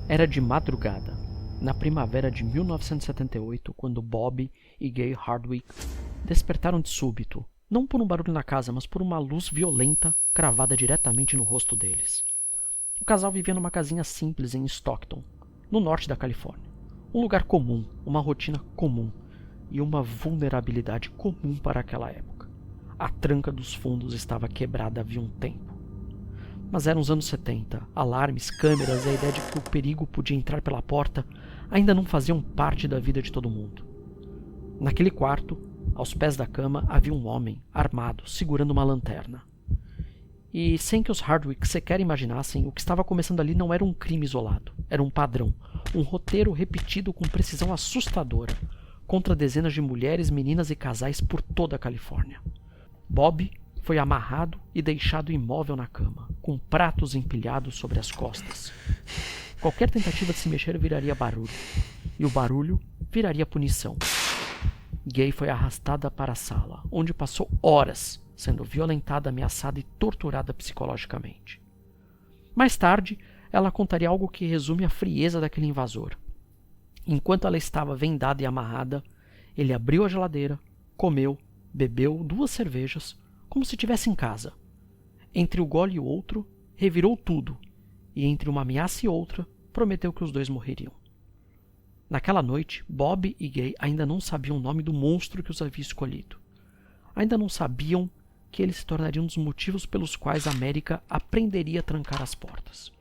Era de madrugada, na primavera de 1978, quando Bob e Gay Hardwick despertaram de súbito, não por um barulho na casa, mas por uma luz violenta cravada diretamente no rosto deles. O casal vivia numa casinha simples em Stockton, no norte da Califórnia. Um lugar comum, uma rotina comum e uma vulnerabilidade comum para aquela época. A tranca dos fundos estava quebrada havia um tempo. Mas eram os anos 70, alarmes, câmeras e a ideia de que o perigo podia entrar pela porta ainda não faziam parte da vida de todo mundo. Naquele quarto, aos pés da cama, havia um homem, armado, segurando uma lanterna. E sem que os Hardwick sequer imaginassem, o que estava começando ali não era um crime isolado, era um padrão, um roteiro repetido com precisão assustadora, contra dezenas de mulheres, meninas e casais por toda a Califórnia. Bob foi amarrado e deixado imóvel na cama, com pratos empilhados sobre as costas. Qualquer tentativa de se mexer viraria barulho, e o barulho viraria punição. Gay foi arrastada para a sala, onde passou horas sendo violentada, ameaçada e torturada psicologicamente. Mais tarde, ela contaria algo que resume a frieza daquele invasor. Enquanto ela estava vendada e amarrada, ele abriu a geladeira, comeu, bebeu 2 cervejas, como se estivesse em casa. Entre o gole e o outro, revirou tudo, e entre uma ameaça e outra, prometeu que os dois morreriam. Naquela noite, Bob e Gay ainda não sabiam o nome do monstro que os havia escolhido. Ainda não sabiam que ele se tornaria um dos motivos pelos quais a América aprenderia a trancar as portas.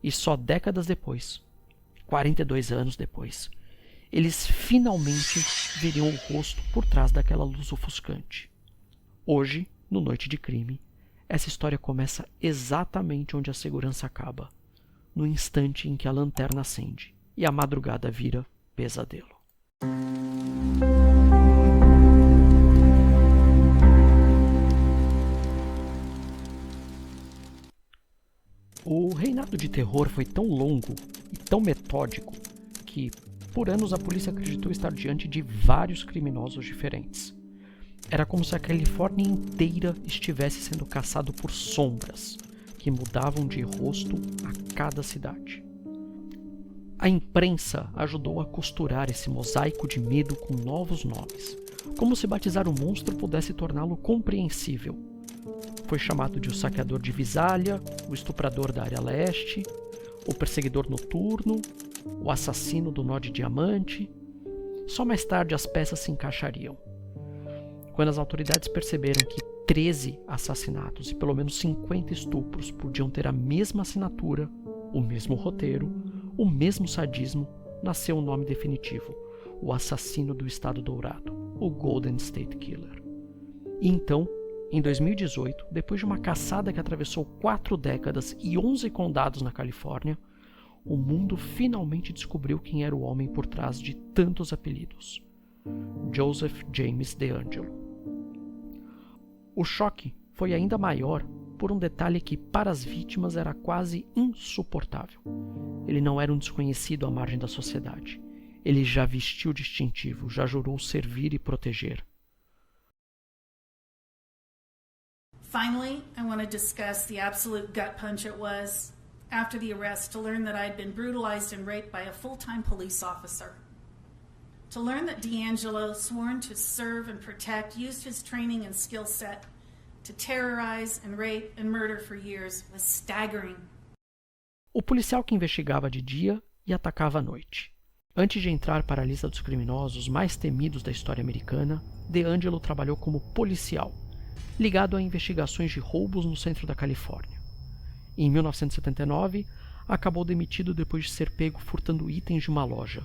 E só décadas depois, 42 anos depois, eles finalmente veriam o rosto por trás daquela luz ofuscante. Hoje, no Noite de Crime, essa história começa exatamente onde a segurança acaba, no instante em que a lanterna acende e a madrugada vira pesadelo. O reinado de terror foi tão longo e tão metódico que, por anos, a polícia acreditou estar diante de vários criminosos diferentes. Era como se a Califórnia inteira estivesse sendo caçado por sombras, que mudavam de rosto a cada cidade. A imprensa ajudou a costurar esse mosaico de medo com novos nomes, como se batizar o monstro pudesse torná-lo compreensível. Foi chamado de o saqueador de Visalia, o estuprador da área leste, o perseguidor noturno, o assassino do nó de diamante. Só mais tarde as peças se encaixariam. Quando as autoridades perceberam que 13 assassinatos e pelo menos 50 estupros podiam ter a mesma assinatura, o mesmo roteiro, o mesmo sadismo, nasceu o nome definitivo, o assassino do Estado Dourado, o Golden State Killer. E então, em 2018, depois de uma caçada que atravessou 4 décadas e 11 condados na Califórnia, o mundo finalmente descobriu quem era o homem por trás de tantos apelidos: Joseph James DeAngelo. O choque foi ainda maior por um detalhe que, para as vítimas, era quase insuportável. Ele não era um desconhecido à margem da sociedade. Ele já vestiu o distintivo, já jurou servir e proteger. Finally, I want to discuss the absolute gut punch it was, after the arrest, to learn that I had been brutalized and raped by a full-time police officer. To learn that DeAngelo, sworn to serve and protect, used his training and skill set to terrorize and rape and murder for years was staggering. O policial que investigava de dia e atacava à noite. Antes de entrar para a lista dos criminosos mais temidos da história americana, DeAngelo trabalhou como policial, ligado a investigações de roubos no centro da Califórnia. Em 1979, acabou demitido depois de ser pego furtando itens de uma loja.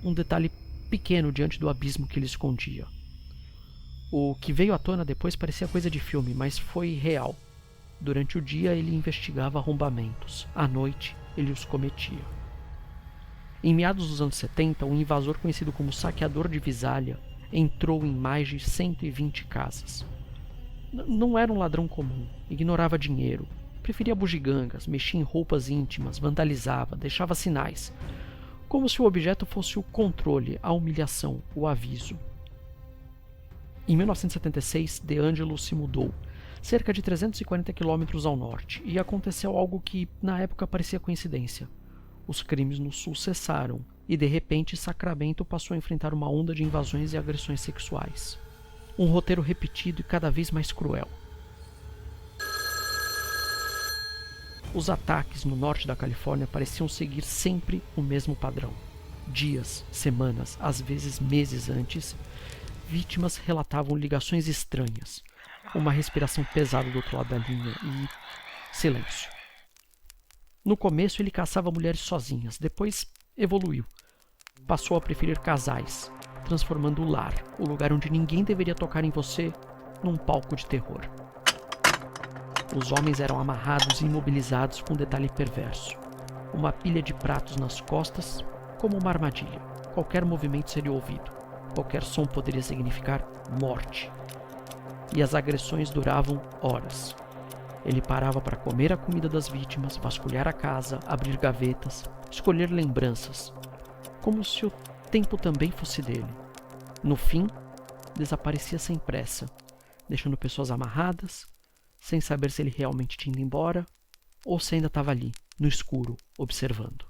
Um detalhe pequeno diante do abismo que ele escondia. O que veio à tona depois parecia coisa de filme, mas foi real. Durante o dia ele investigava arrombamentos, à noite ele os cometia. Em meados dos anos 70, um invasor conhecido como saqueador de Visalia entrou em mais de 120 casas. Não era um ladrão comum, ignorava dinheiro, preferia bugigangas, mexia em roupas íntimas, vandalizava, deixava sinais, como se o objeto fosse o controle, a humilhação, o aviso. Em 1976, DeAngelo se mudou, cerca de 340 quilômetros ao norte, e aconteceu algo que, na época, parecia coincidência. Os crimes no sul cessaram e, de repente, Sacramento passou a enfrentar uma onda de invasões e agressões sexuais. Um roteiro repetido e cada vez mais cruel. Os ataques no norte da Califórnia pareciam seguir sempre o mesmo padrão. Dias, semanas, às vezes meses antes, vítimas relatavam ligações estranhas, uma respiração pesada do outro lado da linha e silêncio. No começo ele caçava mulheres sozinhas, depois evoluiu. Passou a preferir casais, transformando o lar, o lugar onde ninguém deveria tocar em você, num palco de terror. Os homens eram amarrados e imobilizados com um detalhe perverso. Uma pilha de pratos nas costas, como uma armadilha. Qualquer movimento seria ouvido. Qualquer som poderia significar morte. E as agressões duravam horas. Ele parava para comer a comida das vítimas, vasculhar a casa, abrir gavetas, escolher lembranças, como se o tempo também fosse dele. No fim, desaparecia sem pressa, deixando pessoas amarradas, sem saber se ele realmente tinha ido embora ou se ainda estava ali, no escuro, observando.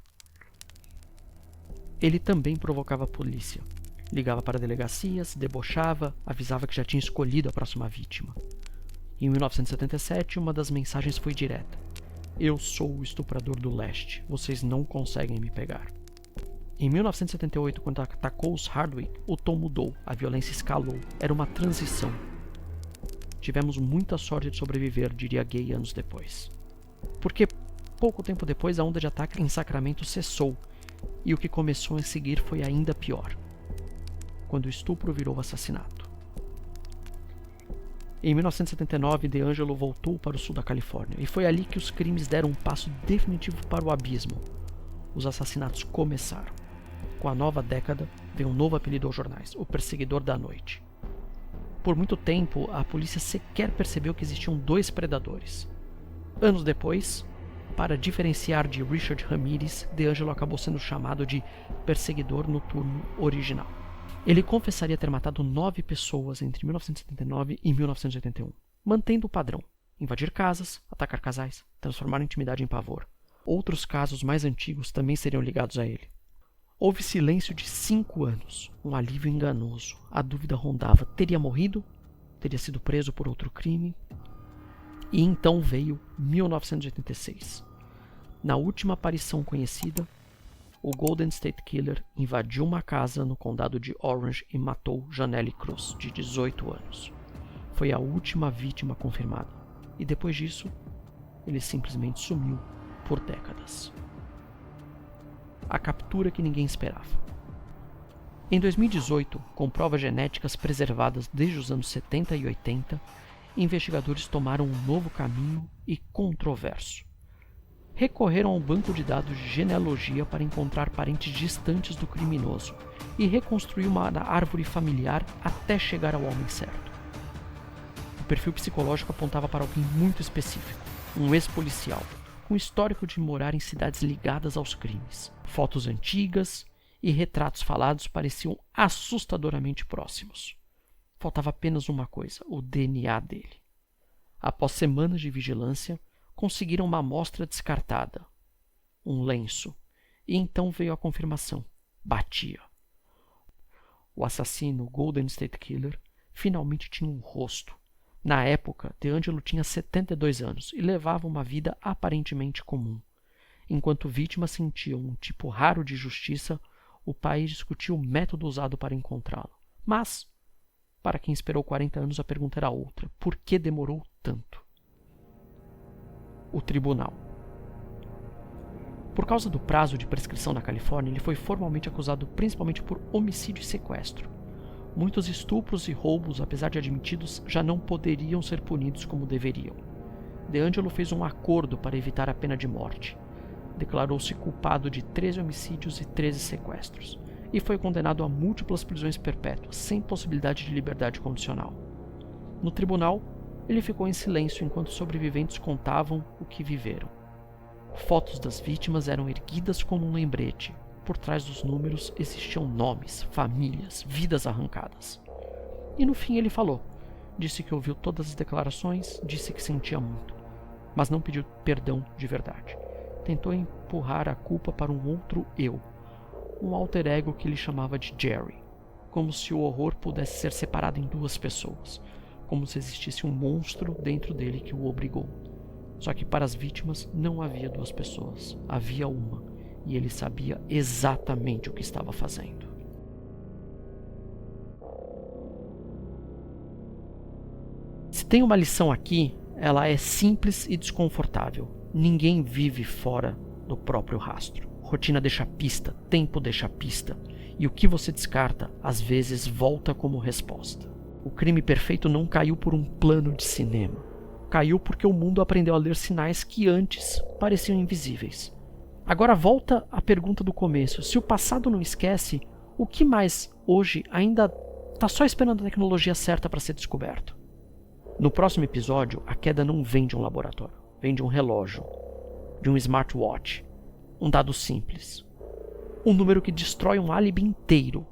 Ele também provocava a polícia. Ligava para delegacias, debochava, avisava que já tinha escolhido a próxima vítima. Em 1977, uma das mensagens foi direta: "Eu sou o estuprador do leste. Vocês não conseguem me pegar." Em 1978, quando atacou os Hardwick, o tom mudou, a violência escalou. Era uma transição. Tivemos muita sorte de sobreviver, diria Gay anos depois. Porque pouco tempo depois a onda de ataque em Sacramento cessou, e o que começou a seguir foi ainda pior, quando o estupro virou assassinato. Em 1979, DeAngelo voltou para o sul da Califórnia, e foi ali que os crimes deram um passo definitivo para o abismo. Os assassinatos começaram. Com a nova década, veio um novo apelido aos jornais: o Perseguidor da Noite. Por muito tempo, a polícia sequer percebeu que existiam dois predadores. Anos depois, para diferenciar de Richard Ramirez, DeAngelo acabou sendo chamado de Perseguidor Noturno Original. Ele confessaria ter matado 9 pessoas entre 1979 e 1981, mantendo o padrão: invadir casas, atacar casais, transformar a intimidade em pavor. Outros casos mais antigos também seriam ligados a ele. Houve silêncio de 5 anos, um alívio enganoso. A dúvida rondava: teria morrido? Teria sido preso por outro crime? E então veio 1986. Na última aparição conhecida, o Golden State Killer invadiu uma casa no condado de Orange e matou Janelle Cruz, de 18 anos. Foi a última vítima confirmada. E depois disso, ele simplesmente sumiu por décadas. A captura que ninguém esperava. Em 2018, com provas genéticas preservadas desde os anos 70 e 80, investigadores tomaram um novo caminho e controverso. Recorreram ao banco de dados de genealogia para encontrar parentes distantes do criminoso e reconstruir uma árvore familiar até chegar ao homem certo. O perfil psicológico apontava para alguém muito específico, um ex-policial, com histórico de morar em cidades ligadas aos crimes. Fotos antigas e retratos falados pareciam assustadoramente próximos. Faltava apenas uma coisa: o DNA dele. Após semanas de vigilância, conseguiram uma amostra descartada, um lenço, e então veio a confirmação: batia. O assassino, Golden State Killer, finalmente tinha um rosto. Na época, DeAngelo tinha 72 anos e levava uma vida aparentemente comum. Enquanto vítimas sentiam um tipo raro de justiça, o país discutia o método usado para encontrá-lo. Mas, para quem esperou 40 anos, a pergunta era outra: por que demorou tanto? O tribunal. Por causa do prazo de prescrição na Califórnia, ele foi formalmente acusado principalmente por homicídio e sequestro. Muitos estupros e roubos, apesar de admitidos, já não poderiam ser punidos como deveriam. DeAngelo fez um acordo para evitar a pena de morte. Declarou-se culpado de 13 homicídios e 13 sequestros, e foi condenado a múltiplas prisões perpétuas, sem possibilidade de liberdade condicional. No tribunal, ele ficou em silêncio enquanto os sobreviventes contavam o que viveram. Fotos das vítimas eram erguidas como um lembrete. Por trás dos números existiam nomes, famílias, vidas arrancadas. E no fim ele falou. Disse que ouviu todas as declarações, disse que sentia muito, mas não pediu perdão de verdade. tentou empurrar a culpa para um outro eu, um alter ego que ele chamava de Jerry, como se o horror pudesse ser separado em duas pessoas, como se existisse um monstro dentro dele que o obrigou. Só que para as vítimas não havia duas pessoas, havia uma, e ele sabia exatamente o que estava fazendo. Se tem uma lição aqui, ela é simples e desconfortável. Ninguém vive fora do próprio rastro. Rotina deixa pista, tempo deixa pista, e o que você descarta, às vezes, volta como resposta. O crime perfeito não caiu por um plano de cinema. Caiu porque o mundo aprendeu a ler sinais que antes pareciam invisíveis. Agora volta à pergunta do começo. Se o passado não esquece, o que mais hoje ainda está só esperando a tecnologia certa para ser descoberto? No próximo episódio, a queda não vem de um laboratório, vem de um relógio, de um smartwatch, um dado simples. Um número que destrói um álibi inteiro,